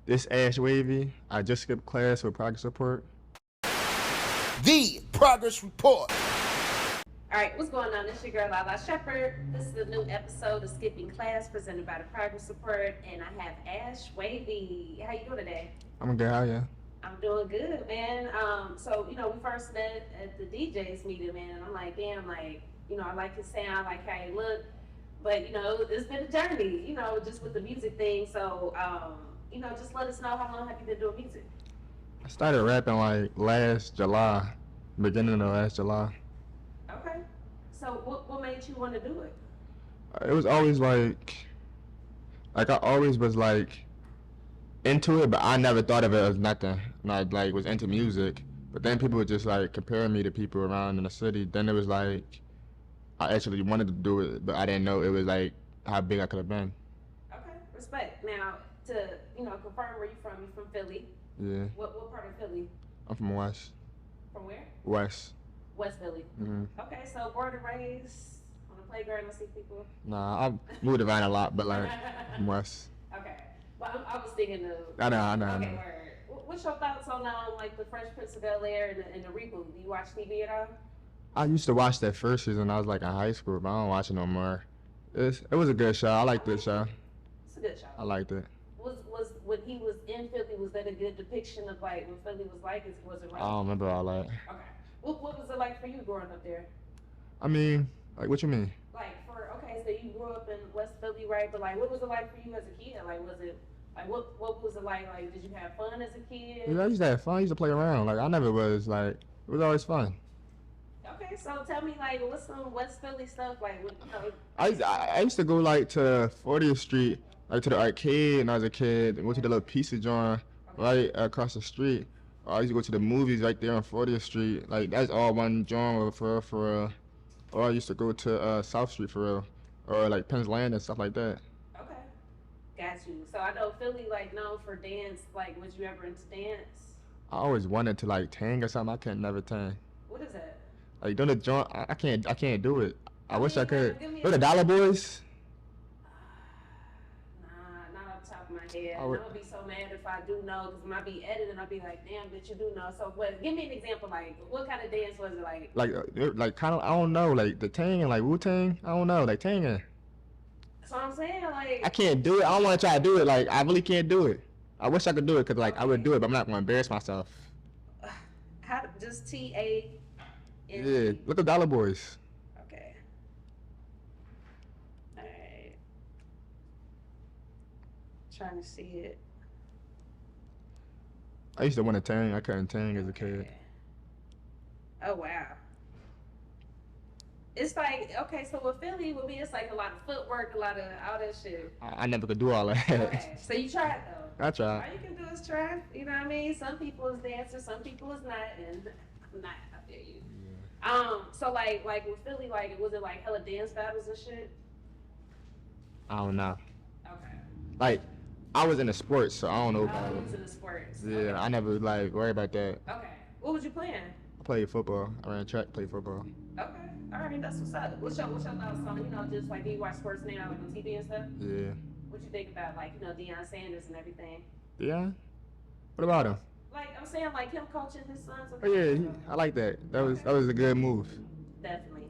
This Ash Wavy. I just skipped class for progress support. The Progress Report. Alright, what's going on? It's your girl Lalaa Shepard. This is a new episode of Skipping Class presented by the Progress Support, and I have Ash Wavy. How you doing today? I'm good, how you? I'm doing good, man. So we first met at the DJ's meeting, man, and I'm like, damn, like, I like his sound, I like how he look, but it's been a journey, just with the music thing. So, just let us know, how long have you been doing music? I started rapping like last July, beginning of last July. Okay. So what made you want to do it? It was always like I always was like into it, but I never thought of it as nothing. And I like was into music, but then people were just like comparing me to people around in the city. Then it was like I actually wanted to do it, but I didn't know it was like how big I could have been. Okay, respect. Now to confirm, where you from? You from Philly? Yeah. What part of Philly? I'm from West. From where? West. West Philly. Mm-hmm. Okay, so born and raised on the playground and see people. Nah, I moved around a lot, but like from West. Okay, well I was thinking of. I know. Okay, word. What's your thoughts on like the Fresh Prince of Bel-Air and the reboot? Do you watch TV at all? I used to watch that first season. I was like in high school, but I don't watch it no more. It was a good show. I liked this show. It's a good show. I liked it. Was when he was in Philly, was that a good depiction of like what Philly was like? Was it right? I don't remember all that. Okay. What was it like for you growing up there? I mean, like, what you mean? Like so you grew up in West Philly, right? But like, what was it like for you as a kid? Like, was it like what was it like? Like, did you have fun as a kid? Yeah, I used to have fun. I used to play around. Like, I never was like, it was always fun. Okay, so tell me, like, what's some West Philly stuff like? I used to go like to 40th Street, like to the arcade when I was a kid, and go to the little pizza joint right across the street. I used to go to the movies right there on 40th Street. Like, that's all one joint for real. Or I used to go to South Street for real, or like Penn's Land and stuff like that. Okay, got you. So I know Philly like known for dance. Like, was you ever into dance? I always wanted to like tang or something. I can't never tang. What is that? Like, doing the joint, I can't do it. I wish I could. What the Dollar Boys? Nah, not off the top of my head. I I'm would- gonna be so mad if I do know, because when I be editing, I'll be like, damn, bitch, you do know. So, but give me an example. Like, what kind of dance was it like? Like kind of, I don't know, like the tang and like Wu-Tang, I don't know, like tanging. That's what I'm saying. Like, I can't do it. I don't want to try to do it. Like, I really can't do it. I wish I could do it, because like I would do it, but I'm not going to embarrass myself. how just T-A? Yeah, look at Dollar Boys. Okay. All right. Trying to see it. I used to want to tang. I couldn't tang as a kid. Oh wow. It's like, okay, so with Philly, with me, it's like a lot of footwork, a lot of all that shit. I never could do all that. Okay, so you tried though. I tried. All you can do is try. You know what I mean? Some people is dancers, some people is not, and I'm not. I feel you. So like with Philly, like was it like hella dance battles and shit? I don't know. Okay. Like, I was into sports, so I don't know Oh, about you it. was in the sports. Yeah, Okay. I never like worry about that. Okay. What was you playing? I played football. I ran track, played football. Okay. All right, that's what's up. What's your thoughts on, just like, do you watch sports now, like on TV and stuff? Yeah. What you think about, like, Deion Sanders and everything? Yeah. What about him? Like, I'm saying, like, him coaching his sons. Oh yeah, I like that. That was a good move. Definitely.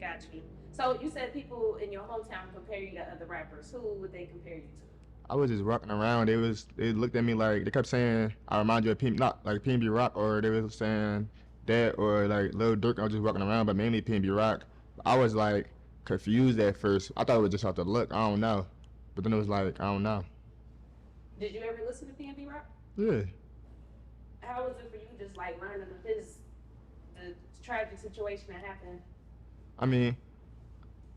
Got you. So you said people in your hometown compare you to other rappers. Who would they compare you to? I was just walking around. They looked at me like, they kept saying I remind you of not like PnB Rock, or they was saying that, or like Lil Durk. I was just walking around, but mainly PnB Rock. I was like confused at first. I thought it was just off the look. I don't know, but then it was like, I don't know. Did you ever listen to PnB Rock? Yeah. How was it for you, just like learning of the tragic situation that happened? I mean,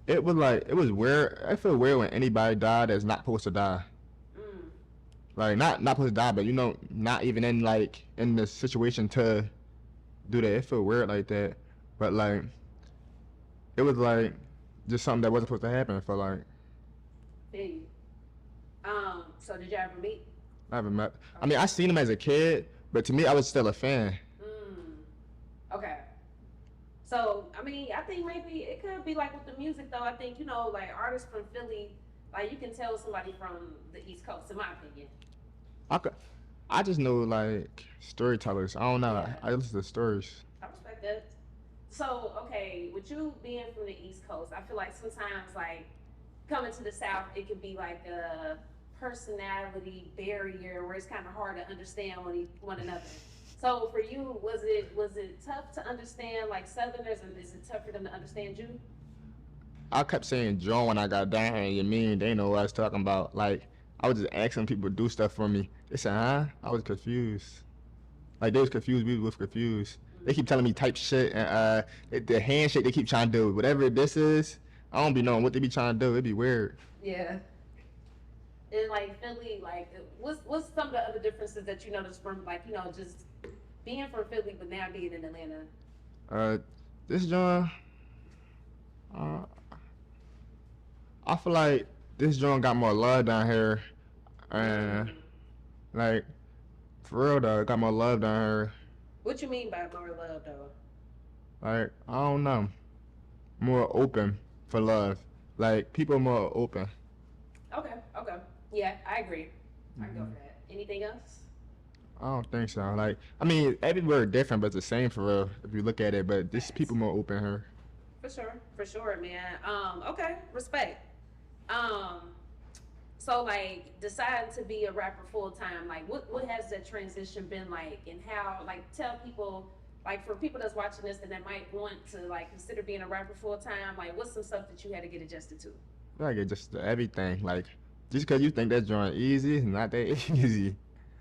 it was weird. I feel weird when anybody died that's not supposed to die. Like, not supposed to die, but not even in the situation to do that. It feel weird like that. But like, it was like just something that wasn't supposed to happen. I feel like. Hey. So did you ever meet? I haven't met. I mean, I seen him as a kid, but to me, I was still a fan. Okay. So, I mean, I think maybe it could be like with the music, though. I think, like artists from Philly, like you can tell somebody from the East Coast, in my opinion. I just know like storytellers. I don't know. Yeah. I listen to stories. I respect that. So, okay, with you being from the East Coast, I feel like sometimes, like, coming to the South, it could be like a personality barrier where it's kind of hard to understand one another. So, for you, was it tough to understand like Southerners, and is it tough for them to understand you? I kept saying John when I got down here. You mean they know what I was talking about? Like I was just asking people to do stuff for me. They said, huh? I was confused. Like they was confused. We was confused. They keep telling me type shit and the handshake they keep trying to do. Whatever this is, I don't be knowing what they be trying to do. It'd be weird. Yeah. And like Philly, like what's some of the other differences that you noticed from like, just being from Philly but now being in Atlanta? This John, I feel like this John got more love down here, and like for real though, it got more love down here. What you mean by more love though? Like I don't know, more open for love. Like people more open. Okay. Yeah, I agree. I can go for that. Anything else? I don't think so. Like I mean, everywhere different, but it's the same for real if you look at it. But this people more open here. For sure, man. Okay, respect. So like deciding to be a rapper full time, like what has that transition been like, and how, like, tell people, like for people that's watching this and that might want to like consider being a rapper full time, like what's some stuff that you had to get adjusted to? Like it just everything. Like just because you think that's drawing easy, it's not that easy.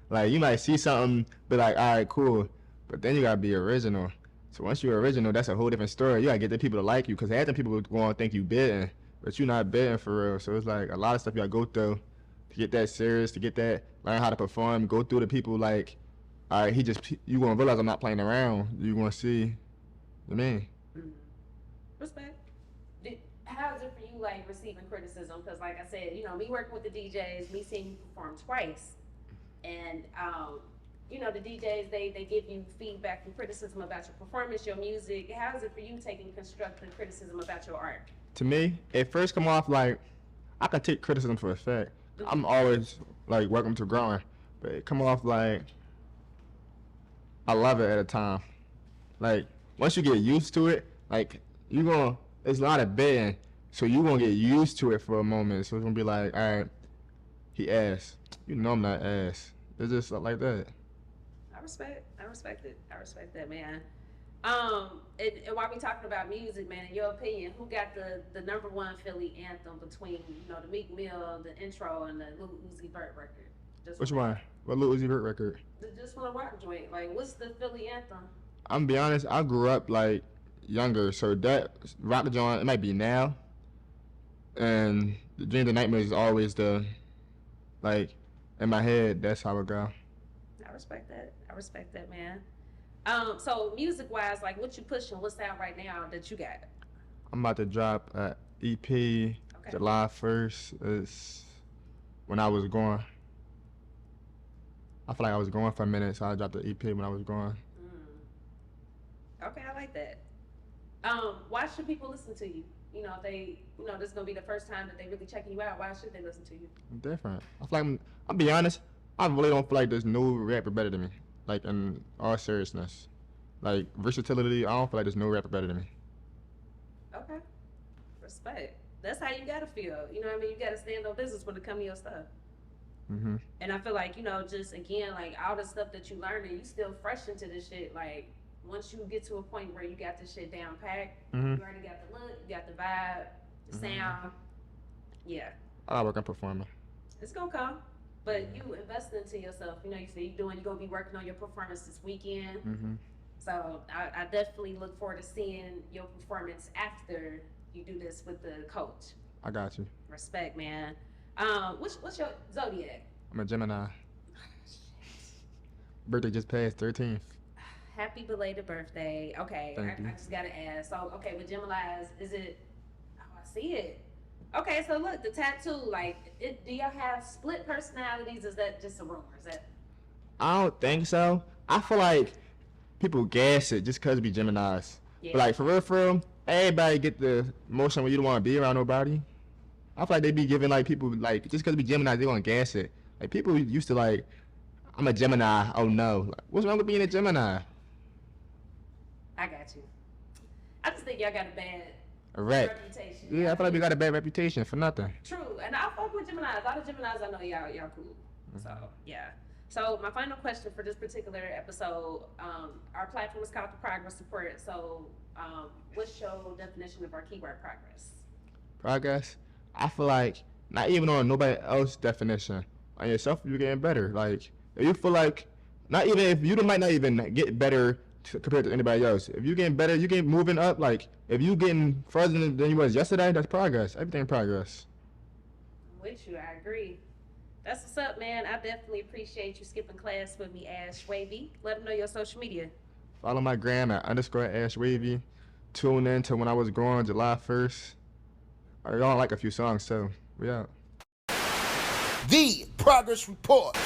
Like you might see something, be like, all right, cool, but then you gotta be original. So once you're original, that's a whole different story. You gotta get the people to like you, because half the people going to think you bidding, but you're not bidding for real. So it's like a lot of stuff you gotta go through to get that serious, to get that, learn how to perform, go through the people like, all right, you gonna realize I'm not playing around. You gonna see, you mean? Respect. How is it for you, like, receiving criticism? Because like I said, me working with the DJs, me seeing you perform twice, and the DJs, they give you feedback and criticism about your performance, your music. How is it for you taking constructive criticism about your art? To me, it first come off like I can take criticism for a fact. I'm always like welcome to growing, but it come off like I love it at a time. Like once you get used to it, like it's a lot of bidding, so you gonna get used to it for a moment. So it's gonna be like, all right, he ass. I'm not ass. It's just like that. I respect it. I respect that, man. And while we talking about music, man, in your opinion, who got the number one Philly anthem between, the Meek Mill, the intro, and the Lil Uzi Vert record? Which one? What Lil Uzi Vert record? Just want to rock joint. Like, what's the Philly anthem? I'm be honest, I grew up like younger, so that rock the joint, it might be now. And the Dreams and Nightmares is always like, in my head, that's how it go. I respect that, man. So music-wise, like, what you pushing? What's out right now that you got? I'm about to drop an EP July 1st. Is when I was going. I feel like I was going for a minute, so I dropped the EP when I was going. Okay, I like that. Why should people listen to you? If they, this is gonna be the first time that they really checking you out. Why should they listen to you? I'm different. I feel like I'll be honest. I really don't feel like there's no rapper better than me. Like in all seriousness, like versatility, I don't feel like there's no rapper better than me. Okay, respect. That's how you gotta feel. You know what I mean? You gotta stand on business when it comes to your stuff. And I feel like, just again, like all the stuff that you learned, and you still fresh into this shit. Like once you get to a point where you got this shit down packed, you already got the look, you got the vibe, the sound. Yeah. I work on performing. It's gonna come. But you invest into yourself. You say you're gonna be working on your performance this weekend. So I definitely look forward to seeing your performance after you do this with the coach. I got you. Respect, man. What's your zodiac? I'm a Gemini. Birthday just passed, 13th. Happy belated birthday. Okay, I just gotta ask. So, okay, with Gemini, is it? Oh, I see it. Okay, so look, the tattoo, like, do y'all have split personalities? Is that just a rumor? Is that? I don't think so. I feel like people gas it just because it be Geminis. Yeah. But like, for real, everybody get the emotion when you don't want to be around nobody. I feel like they be giving like people, like, just because it be Geminis, they want to gas it. Like, people used to like I'm a Gemini. Oh no. Like, what's wrong with being a Gemini? I got you. I just think y'all got a bad reputation. Yeah, I feel like we got a bad reputation for nothing. True, and I fuck with Geminis. All the Geminis I know, y'all cool. So yeah. So my final question for this particular episode, our platform is called the Progress Report. So, what's your definition of our keyword progress? Progress? I feel like not even on nobody else's definition. On yourself, you're getting better. Like if you feel like not even if you might not even get better compared to anybody else. If you getting better, you get moving up. Like if you getting further than you was yesterday, that's progress. Everything progress. I'm with you. I agree. That's what's up, man. I definitely appreciate you skipping class with me, Ash Wavy. Let them know your social media. Follow my gram at _Ash Wavy. Tune in to When I Was Growing, July 1st. Y'all like a few songs too. We out. The Progress Report.